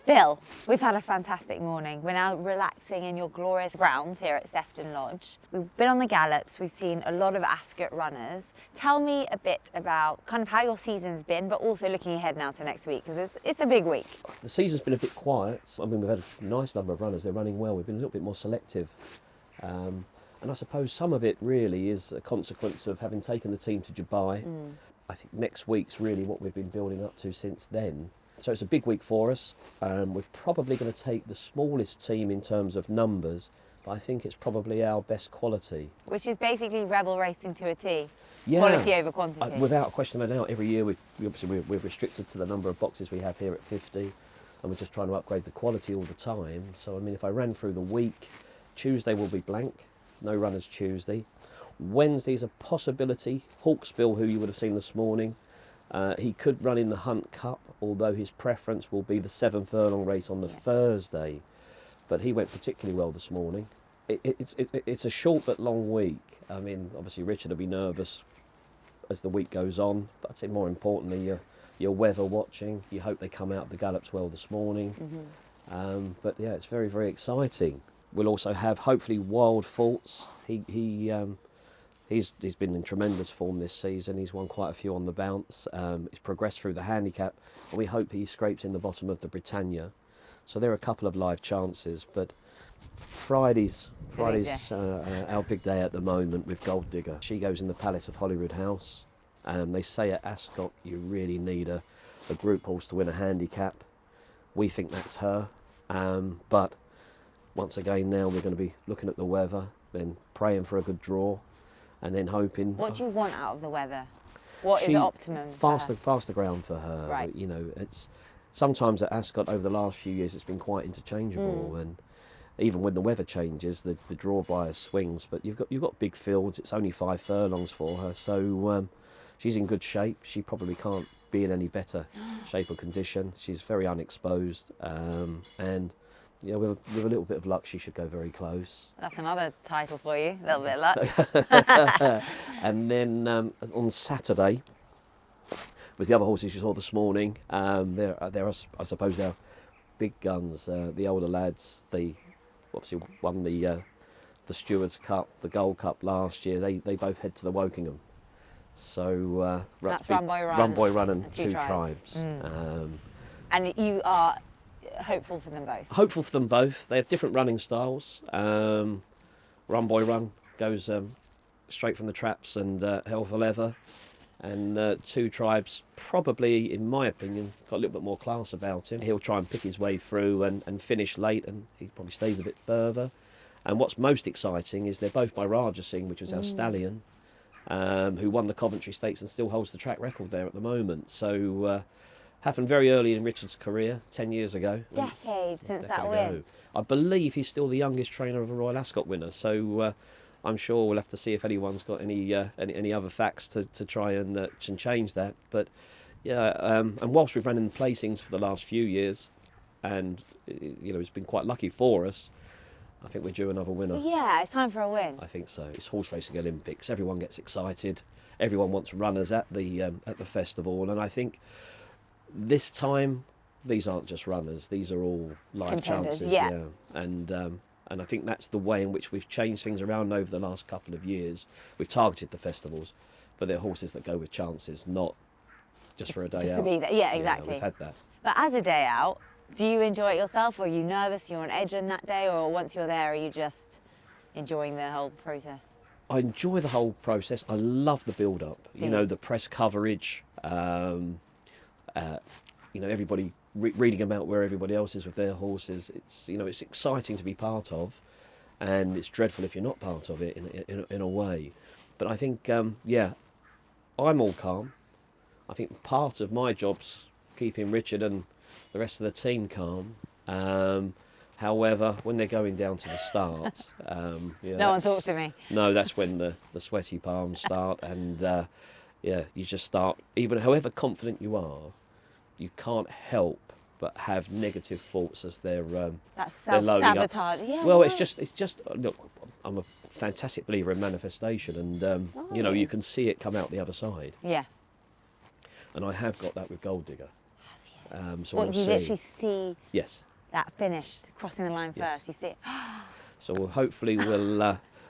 Phil, we've had a fantastic morning. We're now relaxing in your glorious grounds here at Sefton Lodge. We've been on the gallops, we've seen a lot of Ascot runners. Tell me a bit about kind of how your season's been, but also looking ahead now to next week, because it's a big week. The season's been a bit quiet. I mean, we've had a nice number of runners, they're running well. We've been a little bit more selective. And I suppose some of it really is a consequence of having taken the team to Dubai. I think next week's really what we've been building up to since then. So it's a big week for us. We're probably going to take the smallest team in terms of numbers, but I think it's probably our best quality. Which is basically rebel racing to a T. Yeah. Quality over quantity. Without a question of a doubt, every year we're restricted to the number of boxes we have here at 50, and we're just trying to upgrade the quality all the time. So I mean, if I ran through the week, Tuesday will be blank, no runners Tuesday. Wednesday's a possibility. Hawksbill, who you would have seen this morning, he could run in the Hunt Cup, although his preference will be the 7 furlong race on the Thursday. But he went particularly well this morning. It's a short but long week. I mean, obviously Richard will be nervous as the week goes on, but I'd say more importantly, your weather watching. You hope they come out of the gallops well this morning. But yeah, it's very, very exciting. We'll also have hopefully Wild Thoughts. He's been in tremendous form this season. He's won quite a few on the bounce. He's progressed through the handicap, and we hope he scrapes in the bottom of the Britannia. So there are a couple of live chances, but Friday's our big day at the moment with Gold Digger. She goes in the Palace of Holyrood House. They say at Ascot you really need a group horse to win a handicap. We think that's her, but once again now we're going to be looking at the weather, then praying for a good draw, and then hoping. What do you want out of the weather? What is optimum? Faster ground for her. Right. You know, it's sometimes at Ascot over the last few years it's been quite interchangeable, and even when the weather changes, the draw bias swings. But you've got big fields. It's only 5 furlongs for her, so she's in good shape. She probably can't be in any better shape or condition. She's very unexposed, and yeah, with a little bit of luck, she should go very close. That's another title for you, a little bit of luck. And then on Saturday was the other horses you saw this morning. There are, I suppose, they're big guns. The older lads, they obviously won the Stewards Cup, the Gold Cup last year. They both head to the Wokingham. So that's Run Boy Run and Two Tribes. And you are hopeful for them both? Hopeful for them both. They have different running styles. Run Boy Run goes straight from the traps and hell for leather. And Two Tribes probably, in my opinion, got a little bit more class about him. He'll try and pick his way through and finish late, and he probably stays a bit further. And what's most exciting is they're both by Raja Singh, which was our stallion, who won the Coventry Stakes and still holds the track record there at the moment. So happened very early in Richard's career, 10 years ago. Decades since that win. I believe he's still the youngest trainer of a Royal Ascot winner, so I'm sure we'll have to see if anyone's got any other facts to try and change that. But yeah, and whilst we've run in the placings for the last few years, and you know it's been quite lucky for us, I think we're due another winner. Yeah, it's time for a win. I think so. It's horse racing Olympics. Everyone gets excited. Everyone wants runners at the festival, and I think this time these aren't just runners. These are all live chances. Yeah. And I think that's the way in which we've changed things around over the last couple of years. We've targeted the festivals, but they're horses that go with chances, not just for a day out. Just to be there. Yeah, exactly. Yeah, we've had that. But as a day out, do you enjoy it yourself? Or are you nervous? You're on edge on that day? Or once you're there, are you just enjoying the whole process? I enjoy the whole process. I love the build-up. You know, the press coverage. You know, everybody reading about where everybody else is with their horses. It's it's exciting to be part of, and it's dreadful if you're not part of it in a way. But I think yeah, I'm all calm. I think part of my job's keeping Richard and the rest of the team calm. However, when they're going down to the start, no one talks to me. No, that's when the sweaty palms start, and yeah, you just start. Even however confident you are, you can't help but have negative thoughts as they're That's self-sabotage. Yeah. Well, it's just look. I'm a fantastic believer in manifestation, and you can see it come out the other side. Yeah. And I have got that with Gold Digger. So What, we'll you see. literally see Yes. that finish, crossing the line Yes. first, you see it. So hopefully we'll.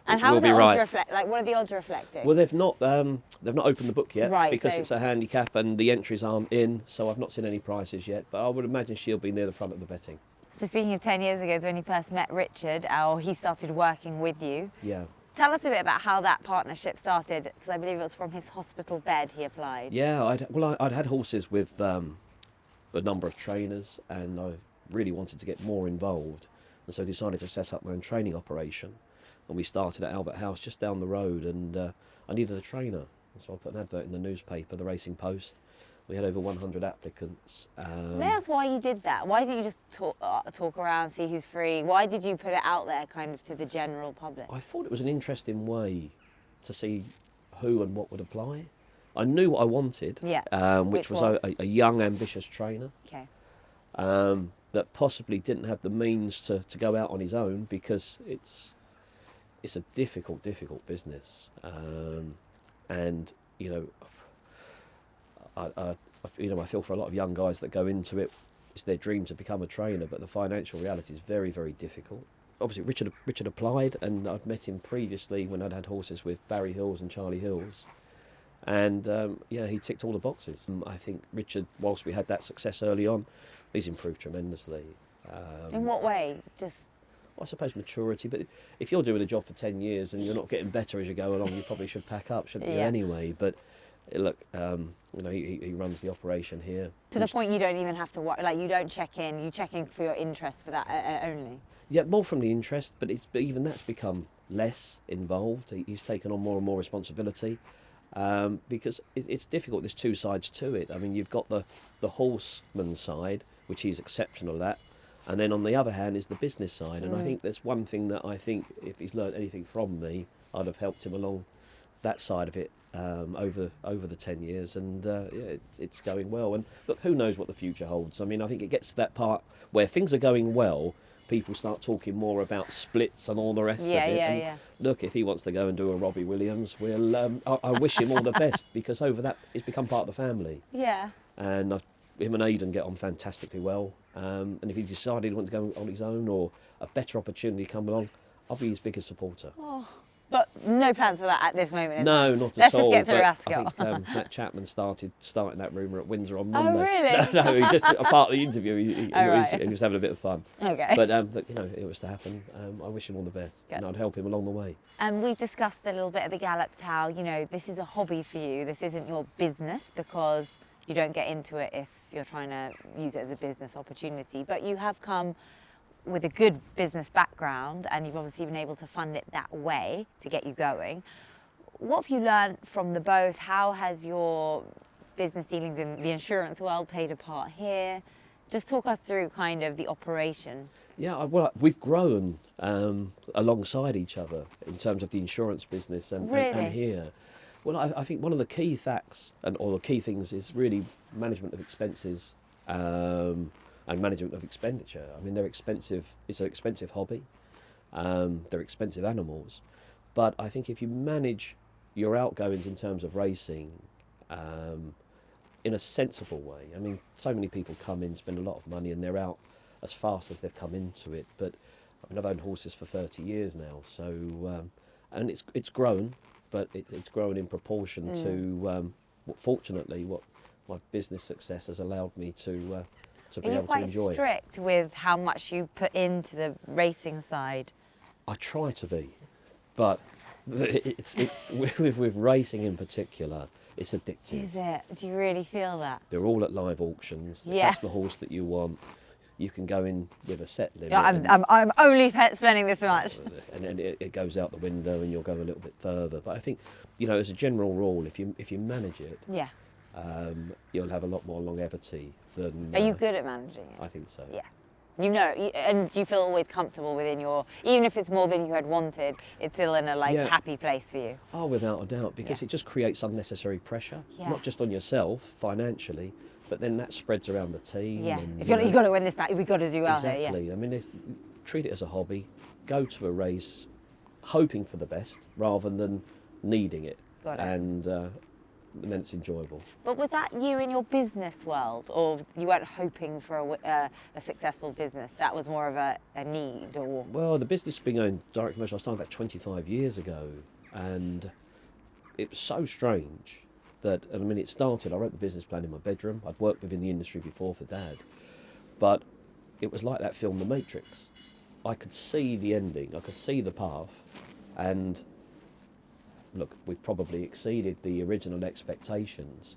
And how we'll are the be odds right. reflect? Like, what are the odds reflecting? Well, they've not opened the book yet, Right, because so- it's a handicap and the entries aren't in. So I've not seen any prices yet, but I would imagine she'll be near the front of the betting. So speaking of 10 years ago, is when you first met Richard, or he started working with you. Yeah. Tell us a bit about how that partnership started, because I believe it was from his hospital bed he applied. Yeah, I'd had horses with a number of trainers, and I really wanted to get more involved, and so decided to set up my own training operation. And we started at Albert House, just down the road, and I needed a trainer, so I put an advert in the newspaper, the Racing Post. We had over 100 applicants. May I ask why you did that? Why didn't you just talk around, see who's free? Why did you put it out there kind of to the general public? I thought it was an interesting way to see who and what would apply. I knew what I wanted, Yeah. which was a young, ambitious trainer. Okay. That possibly didn't have the means to go out on his own, because it's a difficult business, and I feel for a lot of young guys that go into it, it's their dream to become a trainer, but the financial reality is very, very difficult. Obviously, Richard applied, and I'd met him previously when I'd had horses with Barry Hills and Charlie Hills, and he ticked all the boxes. I think Richard, whilst we had that success early on, he's improved tremendously. In what way? Just I suppose maturity, but if you're doing a job for 10 years and you're not getting better as you go along, you probably should pack up, shouldn't you, Yeah. anyway? But look, he runs the operation here. to the point you don't even have to like you don't check in. You check in for your interest for that only. Yeah, more from the interest, but even that's become less involved. He's taken on more and more responsibility, because it's difficult. There's two sides to it. I mean, you've got the horseman side, which he's exceptional at, and then on the other hand is the business side. And I think there's one thing that I think if he's learned anything from me, I'd have helped him along that side of it over the 10 years, and it's going well. And look, who knows what the future holds? I mean, I think it gets to that part where things are going well, people start talking more about splits and all the rest of it. And look, if he wants to go and do a Robbie Williams, I wish him all the best, because over that, it's become part of the family. Yeah. And him and Aidan get on fantastically well. And if he decided he wanted to go on his own, or a better opportunity come along, I'll be his biggest supporter. Oh, but no plans for that at this moment. Is No, there? not Let's at all. just get through but Ascot. I think Matt Chapman starting that rumour at Windsor on Oh, Monday. really? No, he just a part of the interview. Right. He was having a bit of fun. Okay. But look, it was to happen. I wish him all the best, Good. and I'd help him along the way. And we've discussed a little bit at the Gallops how, this is a hobby for you. This isn't your business, because you don't get into it if you're trying to use it as a business opportunity. But you have come with a good business background, and you've obviously been able to fund it that way to get you going. What have you learned from the both? How has your business dealings in the insurance world played a part here? Just talk us through kind of the operation. Yeah, well, we've grown alongside each other in terms of the insurance business and here. Well, I think one of the key facts or the key things is really management of expenses and management of expenditure. I mean, they're expensive. It's an expensive hobby. They're expensive animals. But I think if you manage your outgoings in terms of racing in a sensible way, I mean, so many people come in, spend a lot of money, and they're out as fast as they've come into it. But I mean, I've owned horses for 30 years now, so and it's grown, but it's grown in proportion to fortunately what my business success has allowed me to be able to enjoy. Are you quite strict with how much you put into the racing side? I try to be, but it's with racing in particular, it's addictive. Is it? Do you really feel that? They're all at live auctions. If Yeah. that's the horse that you want, you can go in with a set limit. Yeah, I'm only spending this much. And it goes out the window, and you'll go a little bit further. But I think, as a general rule, if you manage it, Yeah. you'll have a lot more longevity than. Are you good at managing it? I think so. Yeah. And do you feel always comfortable within even if it's more than you had wanted, it's still in a happy place for you? Oh, without a doubt, because it just creates unnecessary pressure, Yeah. not just on yourself financially, but then that spreads around the team. Yeah. And, You've got to win this back. We've got to do well exactly. here. Yeah. I mean, treat it as a hobby. Go to a race, hoping for the best rather than needing it. Got it. And and then it's enjoyable. But was that you in your business world, or you weren't hoping for a successful business? That was more of a need, or? Well, the business has been going direct commercial. I started about 25 years ago, and it was so strange that, and I mean, it started, I wrote the business plan in my bedroom. I'd worked within the industry before for Dad, but it was like that film, The Matrix. I could see the ending, I could see the path, and look, we've probably exceeded the original expectations,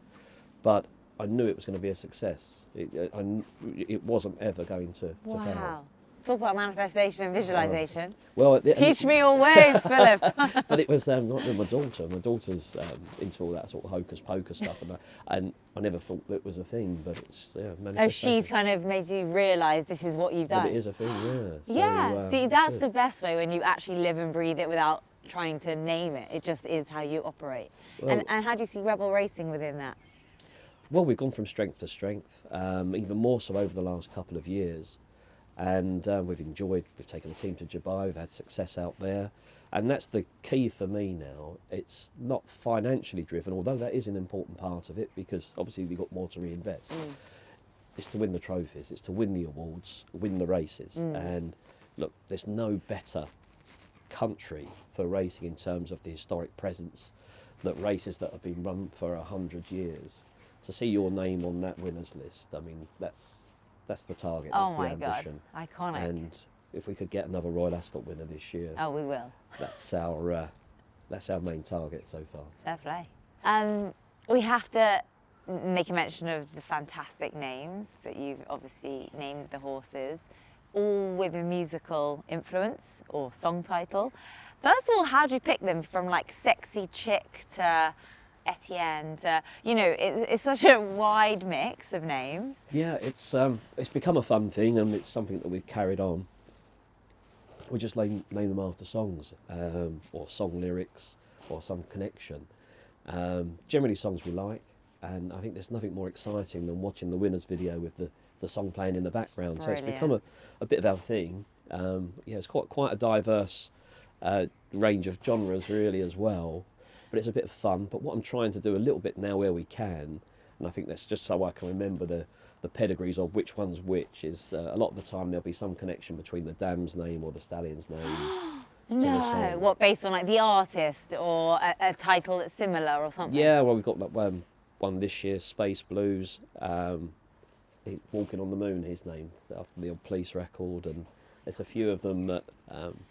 but I knew it was going to be a success. It wasn't ever going to fail. Wow. Talk about manifestation and visualization. Well, Teach me your ways, Philip. But it was not my daughter. My daughter's into all that sort of hocus pocus stuff, and I never thought that was a thing. But it's manifestation. Oh, she's kind of made you realise this is what you've done. But it is a thing, yeah. Yeah. See, that's the best way, when you actually live and breathe it without trying to name it. It just is how you operate. Well, and how do you see Rebel Racing within that? Well, we've gone from strength to strength, even more so over the last couple of years. And we've taken the team to Dubai, we've had success out there. And that's the key for me now. It's not financially driven, although that is an important part of it, because obviously we've got more to reinvest. It's to win the trophies, it's to win the awards, win the races. And look, there's no better country for racing in terms of the historic presence, that races that have been run for 100 years. To see your name on that winners list, I mean, that's the target, that's the ambition. Oh my God, iconic. And if we could get another Royal Ascot winner this year, Oh, we will. that's our main target so far. Fair play. We have to make a mention of the fantastic names that you've obviously named the horses, all with a musical influence or song title. First of all, how do you pick them, from like Sexy Chick to Etienne to, it's such a wide mix of names. Yeah, it's become a fun thing, and it's something that we've carried on. We just name them after songs, or song lyrics, or some connection. Generally songs we like, and I think there's nothing more exciting than watching the winners video with the song playing in the background. So it's become a bit of our thing. It's quite a diverse range of genres really as well. But it's a bit of fun. But what I'm trying to do a little bit now where we can, and I think that's just so I can remember the pedigrees of which one's which, is a lot of the time there'll be some connection between the dam's name or the stallion's name. No, what, based on like the artist or a title that's similar or something? Yeah, well, we've got one this year, Space Blues, Walking on the Moon, his name, after the old police record, and there's a few of them that.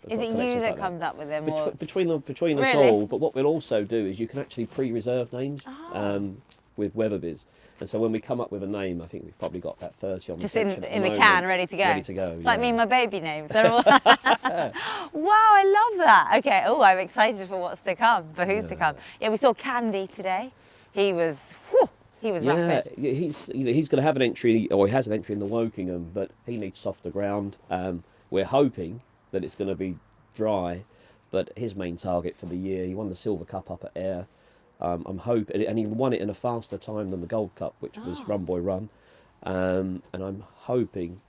Is it you that comes up with them? Between us Really? all, but what we'll also do is you can actually pre-reserve names with Weatherby's. And so when we come up with a name, I think we've probably got about 30 on Just the in section at the moment, can, ready to go. Ready to go. It's like me and my baby names. They're all wow, I love that. Okay, I'm excited for what's to come, for who's to come. Yeah, we saw Candy today. He was rapid. Yeah, he's going to have an entry, or he has an entry in the Wokingham, but he needs softer ground. We're hoping that it's going to be dry, but his main target for the year, he won the Silver Cup up at Ayr. I'm hoping, and he won it in a faster time than the Gold Cup, which was Run Boy Run. And I'm hoping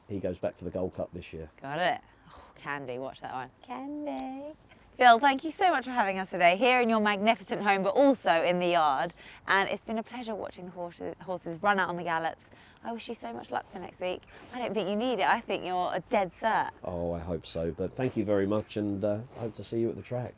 he goes back for the Gold Cup this year. Got it. Oh, Candy, watch that one. Candy. Phil, thank you so much for having us today, here in your magnificent home, but also in the yard. And it's been a pleasure watching the horses run out on the gallops. I wish you so much luck for next week. I don't think you need it. I think you're a dead cert. Oh, I hope so. But thank you very much, and I hope to see you at the track.